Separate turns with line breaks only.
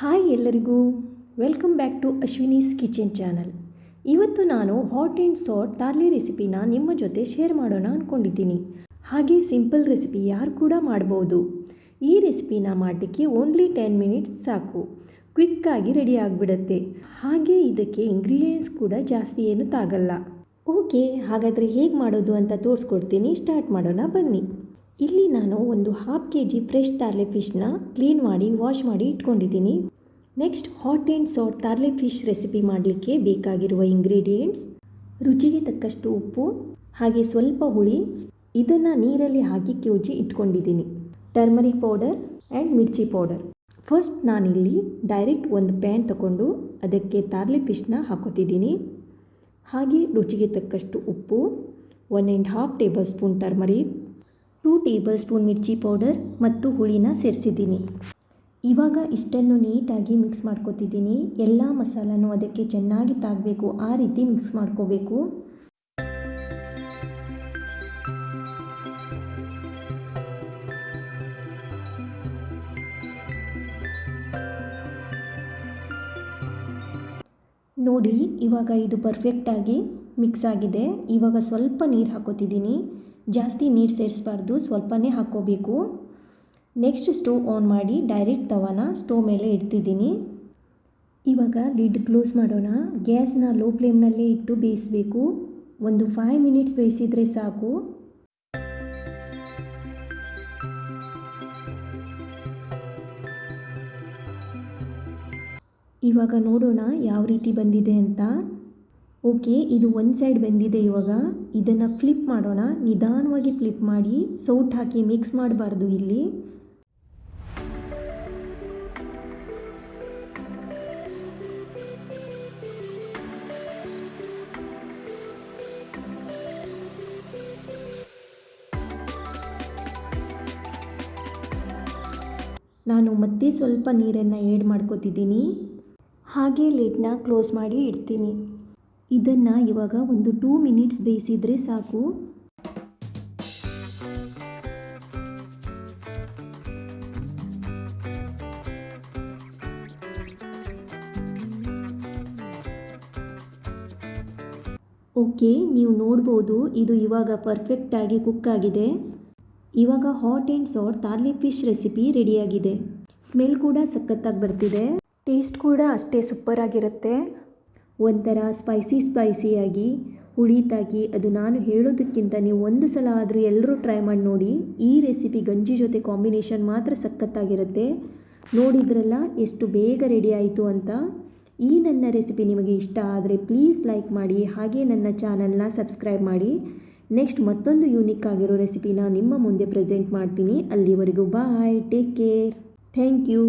Hi ಎಲ್ಲರಿಗೂ welcome back to Ashwini's kitchen channel. ಇವತ್ತು ನಾನು ಹಾಟ್ ಆ್ಯಂಡ್ ಸಾಟ್ ತಾರ್ಲಿ ರೆಸಿಪಿನ ನಿಮ್ಮ ಜೊತೆ ಶೇರ್ ಮಾಡೋಣ ಅಂದ್ಕೊಂಡಿದ್ದೀನಿ. ಹಾಗೆ ಸಿಂಪಲ್ ರೆಸಿಪಿ ಯಾರು ಕೂಡ ಮಾಡ್ಬೋದು. ಈ ರೆಸಿಪಿನ ಮಾಡಲಿಕ್ಕೆ ಓನ್ಲಿ 10 ಮಿನಿಟ್ಸ್ ಸಾಕು, ಕ್ವಿಕ್ಕಾಗಿ ರೆಡಿ ಆಗಿಬಿಡುತ್ತೆ. ಹಾಗೆ ಇದಕ್ಕೆ ಇಂಗ್ರೀಡಿಯೆಂಟ್ಸ್ ಕೂಡ ಜಾಸ್ತಿ ಏನು ತಾಗಲ್ಲ. ಓಕೆ, ಹಾಗಾದರೆ ಹೇಗೆ ಮಾಡೋದು ಅಂತ ತೋರಿಸ್ಕೊಡ್ತೀನಿ. ಸ್ಟಾರ್ಟ್ ಮಾಡೋಣ ಬನ್ನಿ. ಇಲ್ಲಿ ನಾನು ಒಂದು 1/2 kg ಫ್ರೆಶ್ ತಾರ್ಲೆ ಫಿಶ್ನ ಕ್ಲೀನ್ ಮಾಡಿ ವಾಶ್ ಮಾಡಿ ಇಟ್ಕೊಂಡಿದ್ದೀನಿ. Next hot and sour tarle fish recipe ಮಾಡಲಿಕ್ಕೆ ಬೇಕಾಗಿರುವ ಇಂಗ್ರೀಡಿಯೆಂಟ್ಸ್: ರುಚಿಗೆ ತಕ್ಕಷ್ಟು ಉಪ್ಪು, ಹಾಗೆ ಸ್ವಲ್ಪ ಹುಳಿ, ಇದನ್ನು ನೀರಲ್ಲಿ ಹಾಕಿ ಕ್ಯೂಚಿ ಇಟ್ಕೊಂಡಿದ್ದೀನಿ. Turmeric powder and mirchi powder. First ನಾನಿಲ್ಲಿ ಡೈರೆಕ್ಟ್ ಒಂದು ಪ್ಯಾನ್ ತಗೊಂಡು ಅದಕ್ಕೆ ತಾರ್ಲೆ ಫಿಶ್ನ ಹಾಕೋತಿದ್ದೀನಿ. ಹಾಗೆ ರುಚಿಗೆ ತಕ್ಕಷ್ಟು ಉಪ್ಪು, 1.5 tablespoon turmeric, 2 tablespoon mirchi powder ಮತ್ತು ಹುಳಿನ ಸೇರಿಸಿದ್ದೀನಿ. ಇವಾಗ ಇಷ್ಟನ್ನು ನೀಟಾಗಿ ಮಿಕ್ಸ್ ಮಾಡ್ಕೊತಿದ್ದೀನಿ. ಎಲ್ಲ ಮಸಾಲನೂ ಅದಕ್ಕೆ ಚೆನ್ನಾಗಿ ತಾಗಬೇಕು, ಆ ರೀತಿ ಮಿಕ್ಸ್ ಮಾಡ್ಕೋಬೇಕು. ನೋಡಿ, ಇವಾಗ ಇದು ಪರ್ಫೆಕ್ಟಾಗಿ ಮಿಕ್ಸ್ ಆಗಿದೆ. ಇವಾಗ ಸ್ವಲ್ಪ ನೀರು ಹಾಕೋತಿದ್ದೀನಿ. ಜಾಸ್ತಿ ನೀರು ಸೇರಿಸಬಾರ್ದು, ಸ್ವಲ್ಪನೇ ಹಾಕ್ಕೋಬೇಕು. ನೆಕ್ಸ್ಟ್ ಸ್ಟವ್ ಆನ್ ಮಾಡಿ ಡೈರೆಕ್ಟ್ ತವಾನ ಸ್ಟವ್ ಮೇಲೆ ಇಡ್ತಿದ್ದೀನಿ. ಇವಾಗ ಲಿಡ್ ಕ್ಲೋಸ್ ಮಾಡೋಣ. ಗ್ಯಾಸ್ನ ಲೋ ಫ್ಲೇಮ್ನಲ್ಲೇ ಇಟ್ಟು ಬೇಯಿಸಬೇಕು. ಒಂದು 5 ಮಿನಿಟ್ಸ್ ಬೇಯಿಸಿದರೆ ಸಾಕು. ಇವಾಗ ನೋಡೋಣ ಯಾವ ರೀತಿ ಬಂದಿದೆ ಅಂತ. ಓಕೆ, ಇದು ಒಂದು ಸೈಡ್ ಬೆಂದಿದೆ. ಇವಾಗ ಇದನ್ನು ಫ್ಲಿಪ್ ಮಾಡೋಣ. ನಿಧಾನವಾಗಿ ಫ್ಲಿಪ್ ಮಾಡಿ, ಸೌಟ್ ಹಾಕಿ ಮಿಕ್ಸ್ ಮಾಡಬಾರ್ದು ಇಲ್ಲಿ. ನಾನು ಮತ್ತೆ ಸ್ವಲ್ಪ ನೀರನ್ನು ಆ್ಯಡ್ ಮಾಡ್ಕೋತಿದ್ದೀನಿ. ಹಾಗೆ ಲಿಡ್ನ ಕ್ಲೋಸ್ ಮಾಡಿ ಇಡ್ತೀನಿ. ಇದನ್ನು ಇವಾಗ ಒಂದು 2 ಮಿನಿಟ್ಸ್ ಬೇಯಿಸಿದರೆ ಸಾಕು. ಓಕೆ, ನೀವು ನೋಡ್ಬೋದು ಇದು ಇವಾಗ ಪರ್ಫೆಕ್ಟಾಗಿ ಕುಕ್ ಆಗಿದೆ. ಇವಾಗ hot and sour tarle fish recipe ರೆಡಿಯಾಗಿದೆ. ಸ್ಮೆಲ್ ಕೂಡ ಸಖತ್ತಾಗಿ ಬರ್ತಿದೆ. ಟೇಸ್ಟ್ ಕೂಡ ಅಷ್ಟೇ ಸೂಪರಾಗಿರುತ್ತೆ. ಒಂಥರ ಸ್ಪೈಸಿಯಾಗಿ ಹುಳಿತಾಗಿ. ಅದು ನಾನು ಹೇಳೋದಕ್ಕಿಂತ ನೀವು ಒಂದು ಸಲ ಆದರೂ ಎಲ್ಲರೂ ಟ್ರೈ ಮಾಡಿ ನೋಡಿ. ಈ ರೆಸಿಪಿ ಗಂಜಿ ಜೊತೆ ಕಾಂಬಿನೇಷನ್ ಮಾತ್ರ ಸಖತ್ತಾಗಿರುತ್ತೆ. ನೋಡಿದ್ರಲ್ಲ ಎಷ್ಟು ಬೇಗ ರೆಡಿ ಆಯಿತು ಅಂತ. ಈ ನನ್ನ ರೆಸಿಪಿ ನಿಮಗೆ ಇಷ್ಟ ಆದರೆ ಪ್ಲೀಸ್ ಲೈಕ್ ಮಾಡಿ, ಹಾಗೆ ನನ್ನ ಚಾನಲ್ನ ಸಬ್ಸ್ಕ್ರೈಬ್ ಮಾಡಿ. ನೆಕ್ಸ್ಟ್ ಮತ್ತೊಂದು ಯೂನಿಕ್ ಆಗಿರೋ ರೆಸಿಪಿನ ನಿಮ್ಮ ಮುಂದೆ ಪ್ರೆಸೆಂಟ್ ಮಾಡ್ತೀನಿ. ಅಲ್ಲಿವರೆಗೂ ಬಾಯ್, ಟೇಕ್ ಕೇರ್, ಥ್ಯಾಂಕ್ ಯು.